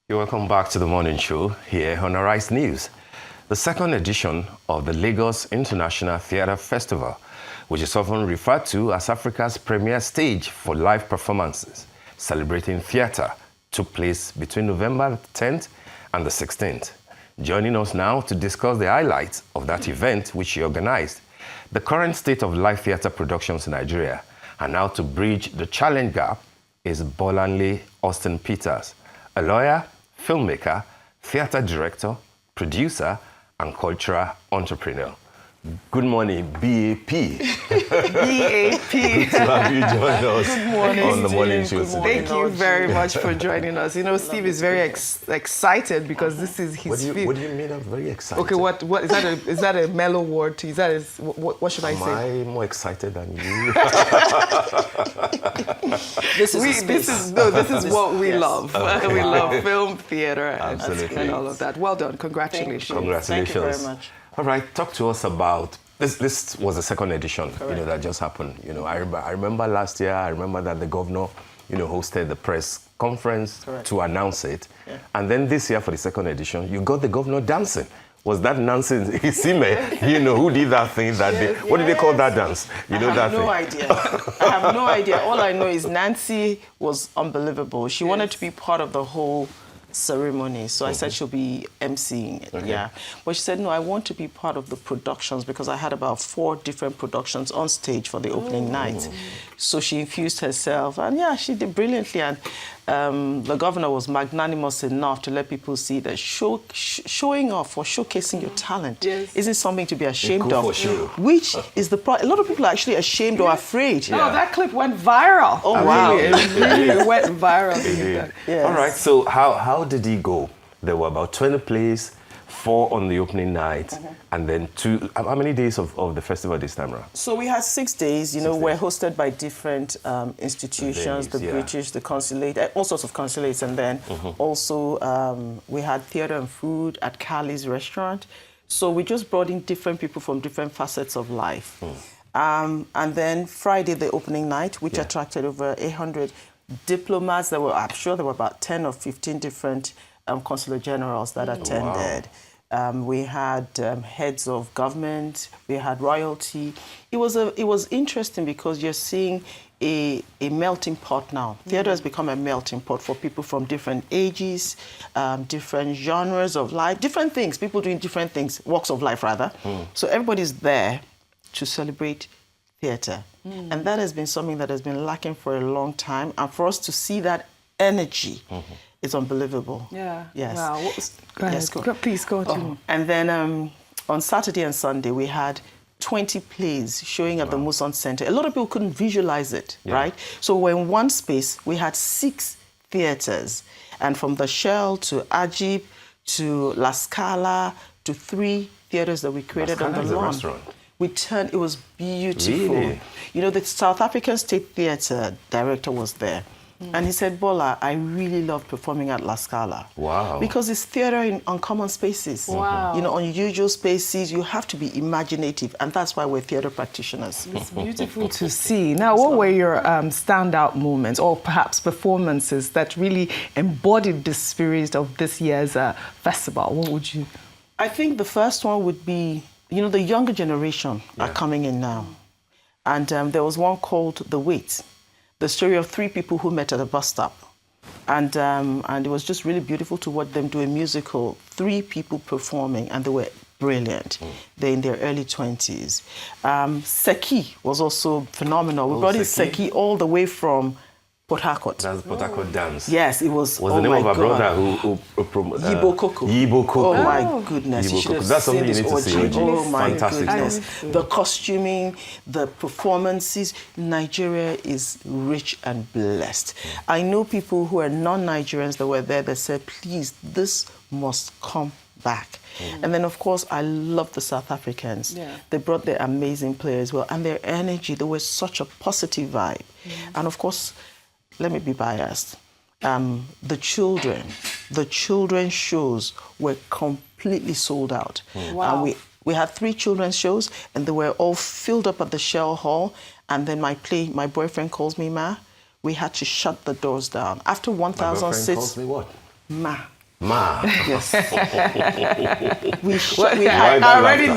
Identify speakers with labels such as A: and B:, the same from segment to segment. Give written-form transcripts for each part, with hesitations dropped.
A: You're welcome back to the morning show here on Arise News. The second edition of the Lagos International Theatre Festival, which is often referred to as Africa's premier stage for live performances, celebrating theatre, took place between November 10th and the 16th. Joining us now to discuss the highlights of that event, which she organized, the current state of live theatre productions in Nigeria, and how to bridge the challenge gap, is Bolanle Austen-Peters, a lawyer, filmmaker, theatre director, producer, and cultural entrepreneur. Good morning, BAP.
B: BAP.
A: Good to have you join us
B: Good morning,
A: on the morning
B: Steve.
A: show today.
B: Thank you very much for joining us. You know, Steve is very excited because this is his film.
A: What do you mean I'm very excited?
B: Okay, what is that a mellow word to you? Is that what should I say?
A: Am I more excited than you?
B: This is what we love.
A: Okay.
B: We love film, theatre,
A: Absolutely.
B: and all of that. Well done. Congratulations.
A: Congratulations.
C: Thank you very much.
A: All right, talk to us about this. This was the second edition, that just happened. I remember last year. I remember that the governor, hosted the press conference to announce it, and then this year for the second edition, you got the governor dancing. Was that nonsense? Who did that thing that day? What did they call that dance?
C: I have no idea. I have no idea. All I know is Nancy was unbelievable. She wanted to be part of the whole ceremony, so I said she'll be emceeing it.
A: Okay.
C: But she said no, I want to be part of the productions because I had about 4 different productions on stage for the opening night. So she infused herself, and she did brilliantly. And the governor was magnanimous enough to let people see that showing off or showcasing your talent isn't something to be ashamed of.
A: For sure.
C: Which is a lot of people are actually ashamed or afraid.
B: No, that clip went viral.
C: Oh wow!
B: It really went viral.
A: Yes. All right. So how did he go? There were about 20 plays, 4 on the opening night, and then 2. How many days of the festival this time around?
C: So we had 6 days. We're hosted by different institutions, the British, the consulate, all sorts of consulates, and then also we had theatre and food at Cali's restaurant. So we just brought in different people from different facets of life. And then Friday, the opening night, which attracted over 800 diplomats. I'm sure there were about 10 or 15 different consular generals that attended. Wow. We had heads of government. We had royalty. It was interesting because you're seeing a melting pot now. Theatre has become a melting pot for people from different ages, different genres of life, different things. People doing different things, walks of life rather. So everybody's there to celebrate theatre. And that has been something that has been lacking for a long time. And for us to see that energy is unbelievable.
B: Yeah.
C: Yes.
B: Wow. Go ahead.
C: Yes,
B: Please go on.
C: And then on Saturday and Sunday, we had 20 plays showing at the Muson Center. A lot of people couldn't visualize it, right? So we're in one space. We had 6 theatres. And from the Shell to Ajib to La Scala to 3 theatres that we created on the lawn.
A: Restaurant.
C: It was beautiful.
A: Really?
C: The South African State Theatre director was there. And he said, Bola, I really love performing at La Scala.
A: Wow.
C: Because it's theatre in uncommon spaces.
B: Wow.
C: Unusual spaces. You have to be imaginative. And that's why we're theatre practitioners.
B: It's beautiful to see. Now, what were your standout moments or perhaps performances that really embodied the spirit of this year's festival? What would you...
C: I think the first one would be, the younger generation are coming in now. And there was one called The Wait, the story of 3 people who met at a bus stop. And it was just really beautiful to watch them do a musical, 3 people performing, and they were brilliant. They're in their early 20s. Seki was also phenomenal. We brought in Seki all the way from Port Harcourt.
A: That's Port Harcourt dance.
C: Yes, it was.
A: Was the name of our brother who
C: Yibo Koko.
A: Yibo Koko.
C: Oh my goodness!
A: Yibo Koko. That's something you need to see.
C: Oh my
A: Fantastic
C: goodness!
A: stuff.
C: The costuming, the performances. Nigeria is rich and blessed. I know people who are non-Nigerians that were there that said, "Please, this must come back." And then, of course, I love the South Africans. They brought their amazing players as well, and their energy. There was such a positive vibe, and of course. Let me be biased. The children's shows were completely sold out.
B: Wow.
C: We had 3 children's shows, and they were all filled up at the Shell Hall. And then my boyfriend calls me Ma. We had to shut the doors down after 1,000 seats.
A: My boyfriend calls me what?
C: Ma.
A: Ma.
C: Yes.
B: I already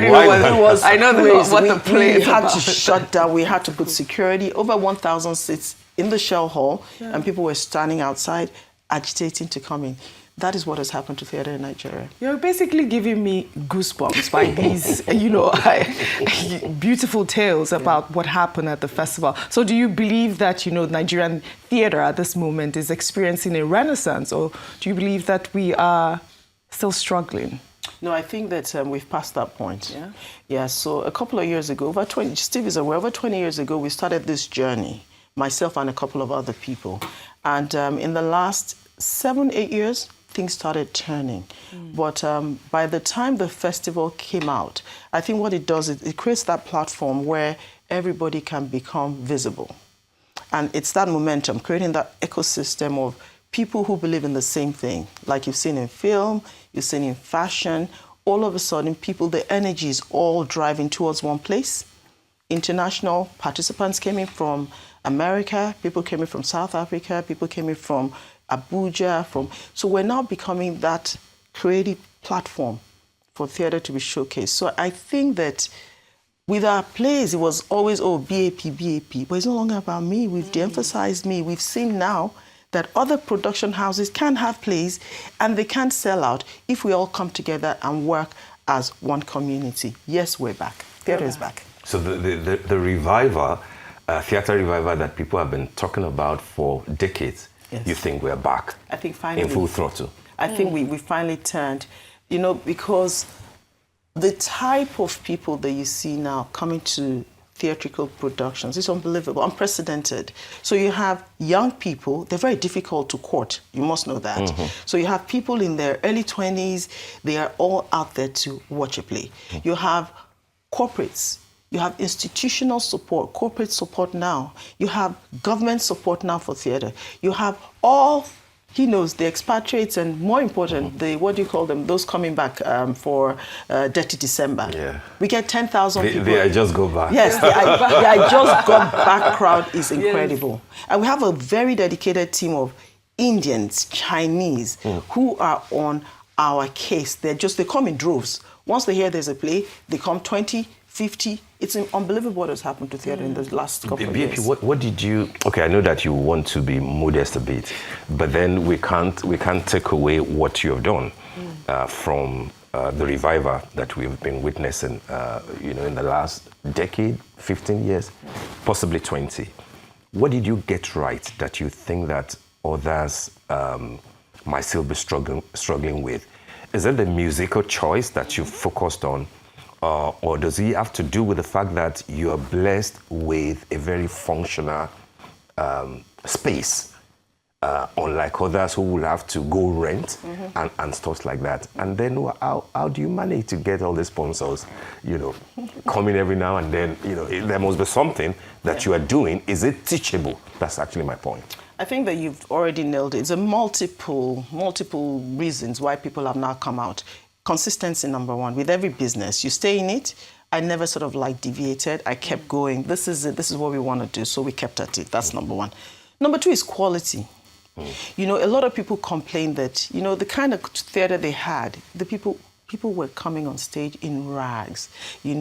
B: know what it was. I know what the play is
C: had
B: about.
C: to shut down. We had to put security, over 1,000 seats in the Shell Hall, and people were standing outside agitating to come in. That is what has happened to theatre in Nigeria.
B: You're basically giving me goosebumps by these, beautiful tales about what happened at the festival. So do you believe that, Nigerian theatre at this moment is experiencing a renaissance, or do you believe that we are still struggling?
C: No, I think that we've passed that point. Yeah? Yeah, so a couple of years ago, Steve is aware, over 20 years ago, we started this journey, myself and a couple of other people. And in the last 7-8 years, things started turning. But by the time the festival came out, I think what it does is it creates that platform where everybody can become visible. And it's that momentum, creating that ecosystem of people who believe in the same thing. Like you've seen in film, you've seen in fashion, all of a sudden the energy is all driving towards one place. International participants came in from America, people came in from South Africa, people came in from Abuja. So we're now becoming that creative platform for theatre to be showcased. So I think that with our plays, it was always, BAP. But it's no longer about me. We've de-emphasized me. We've seen now that other production houses can have plays and they can sell out if we all come together and work as one community. Yes, we're back. Theatre is back.
A: So the revival, theatre revival that people have been talking about for decades, yes. You think we're back?
C: I think finally.
A: In full throttle?
C: I think we finally turned, because the type of people that you see now coming to theatrical productions is unbelievable, unprecedented. So you have young people, they're very difficult to court, you must know that. Mm-hmm. So you have people in their early 20s, they are all out there to watch a play. Mm-hmm. You have corporates, you have institutional support, corporate support now. You have government support now for theatre. You have all, the expatriates and more important, those coming back for Dirty December. Yeah. We get 10,000 people.
A: The I Just Go Back.
C: Yes, the I Just Got Back crowd is incredible. Yes. And we have a very dedicated team of Indians, Chinese, who are on our case. They come in droves. Once they hear there's a play, they come 20, 50. It's unbelievable what has happened to theatre in the last couple of years.
A: What did you... Okay, I know that you want to be modest a bit, but then we can't take away what you have done from the revival that we've been witnessing, in the last decade, 15 years, possibly 20. What did you get right that you think that others might still be struggling with? Is it the musical choice that you focused on? Or does it have to do with the fact that you are blessed with a very functional space, unlike others who will have to go rent and stuff like that? And then how do you manage to get all the sponsors, coming every now and then? There must be something that you are doing. Is it teachable? That's actually my point.
C: I think that you've already nailed it. It's a multiple reasons why people have now come out. Consistency, number one. With every business, you stay in it. I never sort of deviated. I kept going. This is it. This is what we want to do. So we kept at it. That's number one. Number two is quality. A lot of people complain that, the kind of theatre they had, the people were coming on stage in rags. It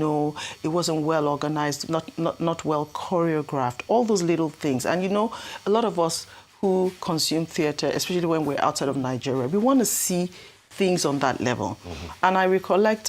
C: wasn't well organized, not well choreographed, all those little things. And, a lot of us who consume theatre, especially when we're outside of Nigeria, we want to see things on that level. And I recollect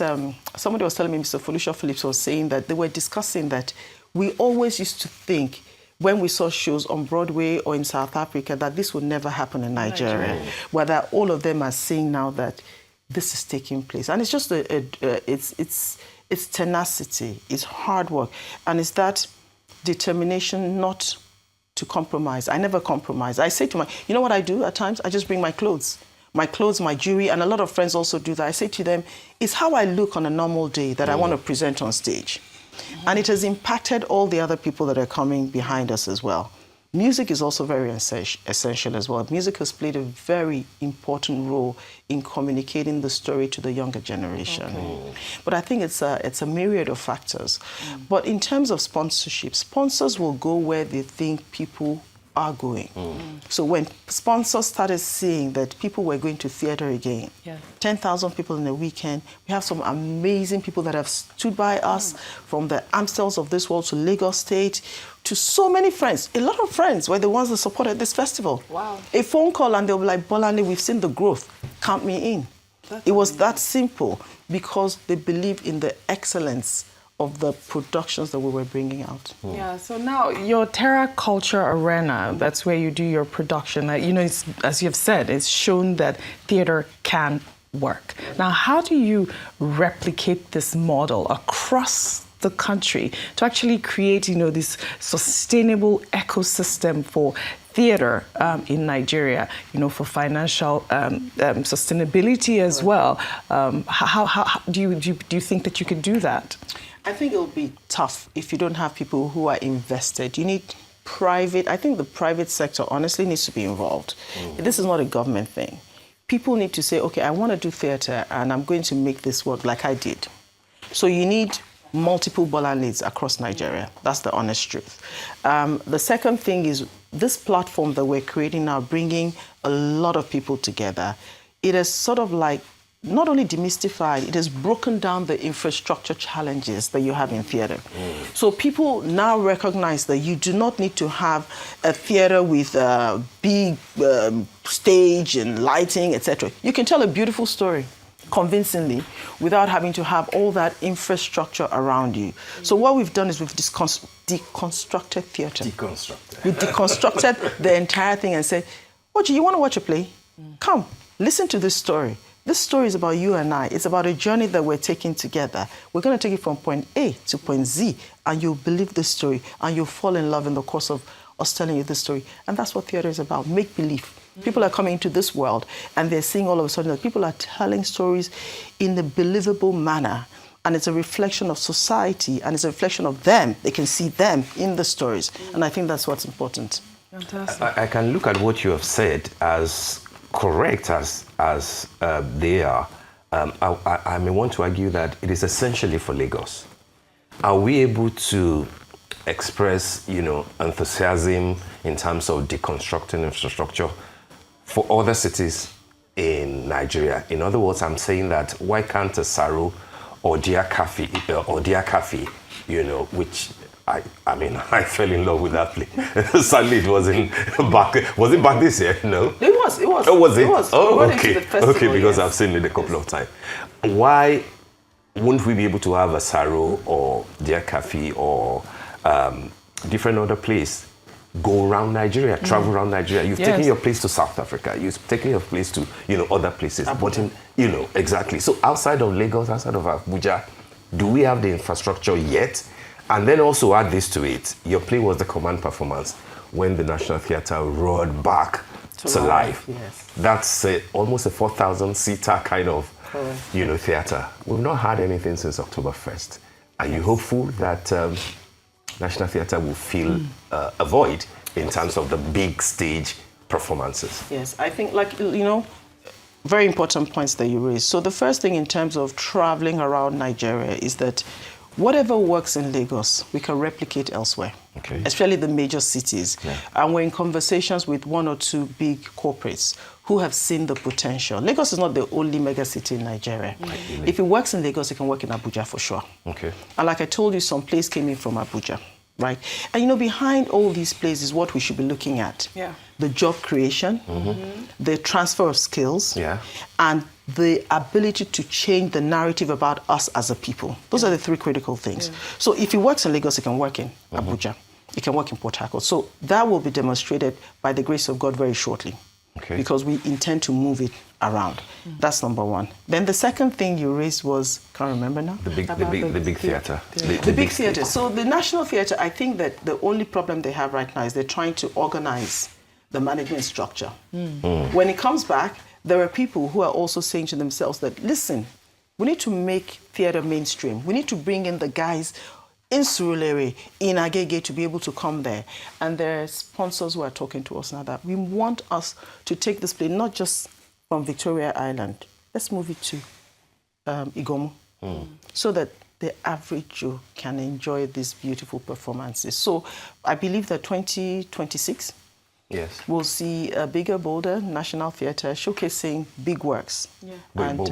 C: somebody was telling me, Mr. Felicia Phillips was saying that they were discussing that we always used to think when we saw shows on Broadway or in South Africa that this would never happen in Nigeria. Whether all of them are saying now that this is taking place. And it's just it's tenacity, it's hard work, and it's that determination not to compromise. I never compromise. I say to you know what I do at times? I just bring my clothes, my jewelry, and a lot of friends also do that. I say to them, it's how I look on a normal day that I want to present on stage. And it has impacted all the other people that are coming behind us as well. Music is also very essential as well. Music has played a very important role in communicating the story to the younger generation. But I think it's a myriad of factors. But in terms of sponsorship, sponsors will go where they think people are going. So when sponsors started seeing that people were going to theater again, 10,000 people in a weekend, we have some amazing people that have stood by us, from the Amstels of this world to Lagos State, to so many friends. A lot of friends were the ones that supported this festival.
B: Wow.
C: A phone call and they'll be like, Bolanle, we've seen the growth. Count me in. It was that simple, because they believe in the excellence of the productions that we were bringing out.
B: Yeah, so now your Terra Culture Arena, that's where you do your production. You know, it's, as you've said, it's shown that theater can work. Now, how do you replicate this model across the country to actually create, you know, this sustainable ecosystem for theater in Nigeria, you know, for financial sustainability as well? How do you think that you could do that?
C: I think it'll be tough if you don't have people who are invested. You need private, I think the private sector honestly needs to be involved. This is not a government thing. People need to say, okay, I want to do theater and I'm going to make this work like I did. So you need multiple Bolanles across Nigeria. That's the honest truth. The second thing is this platform that we're creating now, bringing a lot of people together. It is sort of like not only demystified, it has broken down the infrastructure challenges that you have in theater. So people now recognize that you do not need to have a theater with a big stage and lighting, etc. You can tell a beautiful story convincingly without having to have all that infrastructure around you. So what we've done is we've deconstructed theater. We deconstructed the entire thing and said, Oji, you want to watch a play? Come, listen to this story. This story is about you and I. It's about a journey that we're taking together. We're going to take it from point A to point Z, and you'll believe the story, and you'll fall in love in the course of us telling you this story. And that's what theater is about, make-believe. People are coming into this world, and they're seeing all of a sudden that people are telling stories in a believable manner. And it's a reflection of society, and it's a reflection of them. They can see them in the stories. And I think that's what's important.
B: Fantastic.
A: I can look at what you have said as correct as they are. I may want to argue that it is essentially for Lagos. Are we able to express, you know, enthusiasm in terms of deconstructing infrastructure for other cities in Nigeria? In other words, I'm saying that why can't a Saru or Dia Cafe, you know, which I mean, I fell in love with that play. Sadly, it wasn't back. Was it back this year? No.
C: It was.
A: Oh, was it?
C: It was.
A: Oh, okay. Okay, because
C: yes.
A: I've seen it a couple of times. Why wouldn't we be able to have a Saro or Dear Cafe or different other places go around Nigeria, travel around Nigeria? You've taken your place to South Africa. You've taken your place to, you know, other places. But in, you know, exactly. So outside of Lagos, outside of Abuja, do we have the infrastructure yet? And then also add this to it. Your play was the command performance when the National Theatre roared back to life. Yes. That's almost a 4,000-seater kind of, you know, theatre. We've not had anything since October 1st. Are you hopeful that National Theatre will fill a void in terms of the big stage performances?
C: Yes, I think, like, you know, very important points that you raised. So the first thing in terms of traveling around Nigeria is that whatever works in Lagos, we can replicate elsewhere, especially the major cities. And we're in conversations with one or two big corporates who have seen the potential. Lagos is not the only mega city in Nigeria. If it works in Lagos, it can work in Abuja for sure. And like I told you, some plays came in from Abuja, right? And, you know, behind all these plays is what we should be looking at. The job creation, the transfer of skills, and the ability to change the narrative about us as a people. Those are the three critical things. So if it works in Lagos, it can work in Abuja. It can work in Port Harcourt. So that will be demonstrated by the grace of God very shortly. Because we intend to move it around. That's number one. Then the second thing you raised was, can't remember now?
A: The big theatre.
C: The big theatre. So the National Theatre, I think that the only problem they have right now is they're trying to organize the management structure. When it comes back, there are people who are also saying to themselves that, listen, we need to make theatre mainstream. We need to bring in the guys in Surulere, in Agege, to be able to come there. And there are sponsors who are talking to us now that we want us to take this play not just from Victoria Island. Let's move it to Igomu, so that the average Joe can enjoy these beautiful performances. So I believe that 2026,
A: Yes.
C: We'll see a bigger, bolder National Theatre showcasing big works.
B: Yeah.
A: But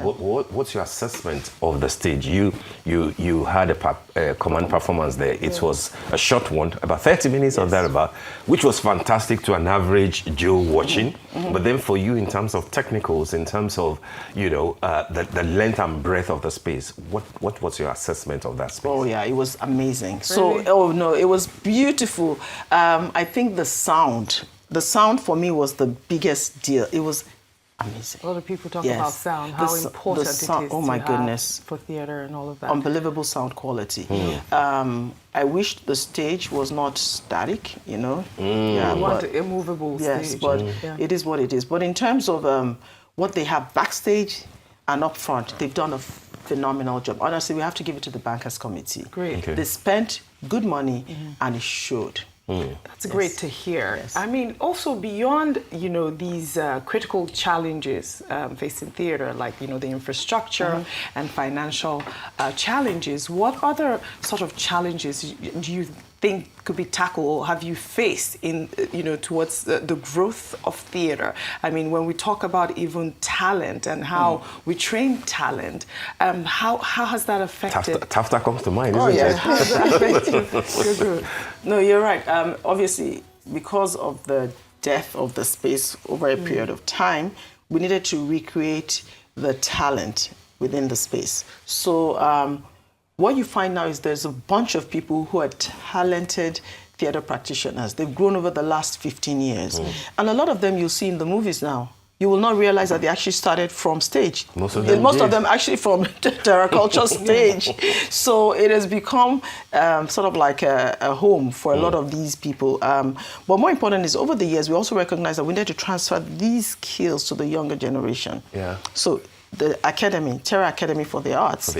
A: what's your assessment of the stage? You had a command performance there. It was a short one, about 30 minutes or thereabout, which was fantastic to an average Joe watching. But then for you, in terms of technicals, in terms of, you know, the length and breadth of the space, what was your assessment of that space?
C: Oh yeah, it was amazing.
B: Really?
C: So, oh no, it was beautiful. I think the sound for me was the biggest deal. It was amazing.
B: A lot of people talk about sound, how important it is
C: oh my goodness,
B: for theater and all of that.
C: Unbelievable sound quality. I wished the stage was not static, you know.
B: Yeah, I want an immovable stage.
C: Yes, but it is what it is. But in terms of what they have backstage and up front, they've done a phenomenal job. Honestly, we have to give it to the Bankers Committee.
B: Great.
C: Okay. They spent good money and it showed.
B: That's great to hear. Yes. I mean, also beyond, you know, these critical challenges facing theater, like, you know, the infrastructure and financial challenges, what other sort of challenges do you think could be tackled or have you faced in, you know, towards the growth of theater? I mean, when we talk about even talent and how we train talent, how has that affected?
A: Tafta comes to mind, isn't it?
C: How has that affected you? No, you're right. Obviously, because of the death of the space over a period of time, we needed to recreate the talent within the space. So what you find now is there's a bunch of people who are talented theater practitioners. They've grown over the last 15 years. And a lot of them you'll see in the movies now. You will not realize that they actually started from stage. Most of them actually from theatrical stage. So it has become sort of like a home for a lot of these people. But more important is over the years, we also recognize that we need to transfer these skills to the younger generation. Yeah. So the academy, Terra Academy for the Arts,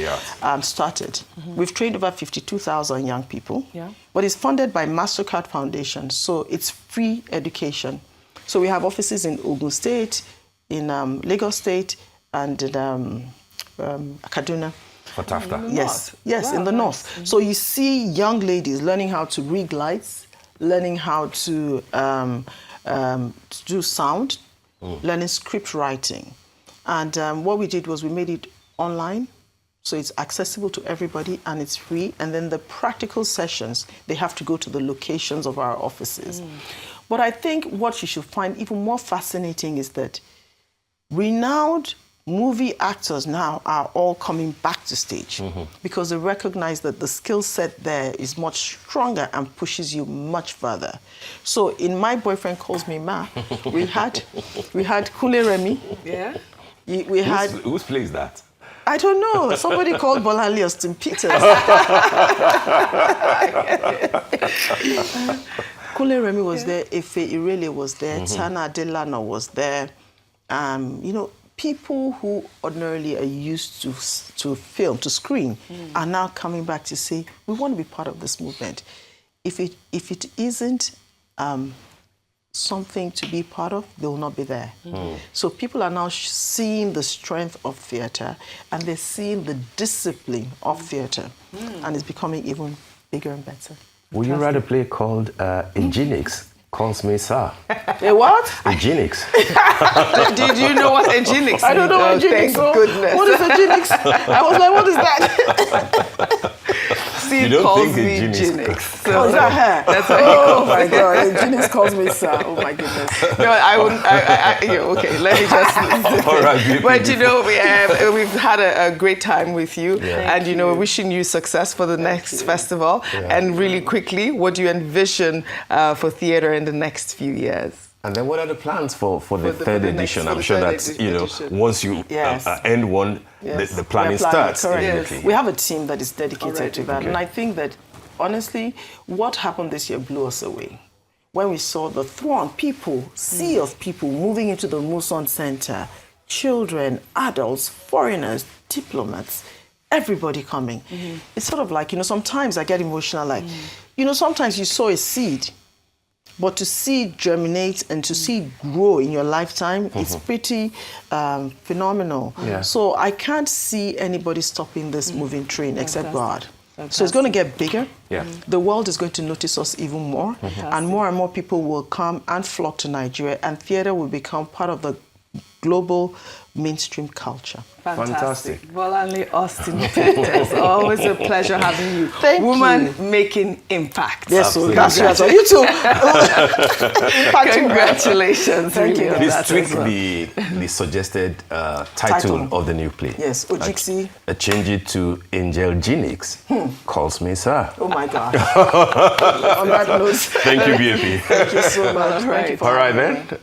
C: started. We've trained over 52,000 young people, but it's funded by MasterCard Foundation, so it's free education. So we have offices in Ogun State, in Lagos State, and in Kaduna.
A: For Tafta?
C: Yes, wow, in the north. So you see young ladies learning how to rig lights, learning how to do sound, learning script writing. And what we did was we made it online, so it's accessible to everybody and it's free. And then the practical sessions, they have to go to the locations of our offices. But I think what you should find even more fascinating is that renowned movie actors now are all coming back to stage because they recognize that the skill set there is much stronger and pushes you much further. So in My Boyfriend Calls Me Ma, we had Kule Remy.
B: Yeah.
C: We had...
A: Whose play is that?
C: I don't know. Somebody called Bolanle Austen-Peters. Kule Remy was there. Efe Irele was there. Tana Delano was there. You know, people who ordinarily are used to film, to screen, are now coming back to say, we want to be part of this movement. If it isn't something to be part of, they will not be there. So people are now seeing the strength of theatre and they're seeing the discipline of theatre, and it's becoming even bigger and better.
A: Would you write a play called Eugenics? Calls me sir.
C: A what?
A: Eugenics.
B: Did you know what eugenics is?
C: I don't know what eugenics is.
B: Thank goodness.
C: What is eugenics? I was like, what is that?
B: Steve calls me eugenics.
C: So is that her? That's how he calls me. Oh my God, eugenics calls me sir. Oh my goodness.
B: No, I wouldn't. Okay, let me just.
A: All right.
B: But you know, we've had a great time with you, and you know, wishing you success for the next festival. And really quickly, what do you envision for theatre in the next few years?
A: And then what are the plans for the third edition? I'm sure that, you know, once you end one, the planning starts immediately.
C: We have a team that is dedicated to that. And I think that, honestly, what happened this year blew us away. When we saw the throng, sea of people moving into the Muson Center, children, adults, foreigners, diplomats, everybody coming. It's sort of like, you know, sometimes I get emotional, like, you know, sometimes you sow a seed, but to see it germinate and to see it grow in your lifetime, it's pretty phenomenal. So I can't see anybody stopping this moving train except God. So it's going to get bigger.
A: Yeah.
C: The world is going to notice us even more. And more people will come and flock to Nigeria, and theater will become part of the global mainstream culture.
B: Fantastic. Bolanle, Austen-Peters. Always a pleasure having you.
C: Thank
B: Woman
C: you.
B: making impact.
C: Yes, so that's right. So you too.
B: Congratulations.
C: Thank you.
A: Please tweak the suggested title of the new play.
C: Yes, Ojixi.
A: Change it to Angel Genix calls me sir.
C: Oh my God. On that note.
A: Thank you, BAP.
C: Thank you so much.
B: All right.
C: Thank you for
A: All right
C: having me.
A: then.